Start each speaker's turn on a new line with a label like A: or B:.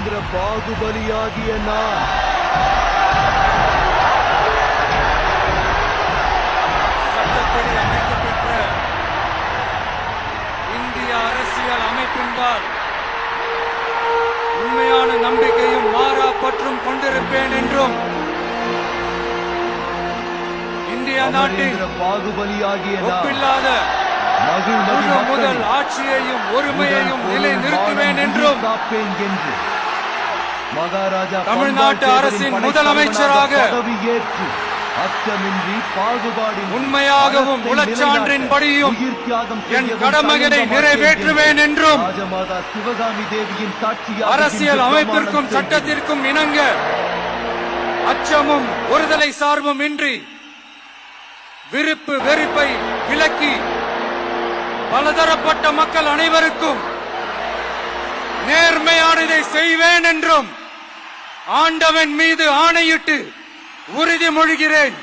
A: மகேந்திர பாகுபலியாகிய நான்
B: சட்டப்படி அமைக்கப்பெற்ற இந்திய அரசியல் அமைப்பின்பால் உண்மையான நம்பிக்கையும் மாறா பற்றும் கொண்டிருப்பேன் என்றும் இந்திய நாட்டின்
A: பாகுபலியாகிய
B: ஒப்பில்லாத முதல் ஆட்சியையும் ஒருமையையும் நிலைநிறுத்துவேன் என்றும்
A: மகாராஜா
B: தமிழ்நாட்டு அரசின் முதலமைச்சராக
A: பதவியேற்று அச்சமின்றி பாகுபாடு
B: உண்மையாகவும் உளச்சான்றின்படியும் என் கடமைகளை நிறைவேற்றுவேன் என்றும்
A: ராஜமாதா சிவகாமி தேவியின் சாட்சியாக
B: அரசியல் அமைப்பிற்கும் சட்டத்திற்கும் இணங்க அச்சமும் ஒருதலை சார்பும் இன்றி விருப்பு வெறுப்பை விலக்கி பலதரப்பட்ட மக்கள் அனைவருக்கும் நேர்மையானதை செய்வேன் என்றும் ஆண்டவன் மீது ஆணையிட்டு உறுதிமொழிகிறேன்.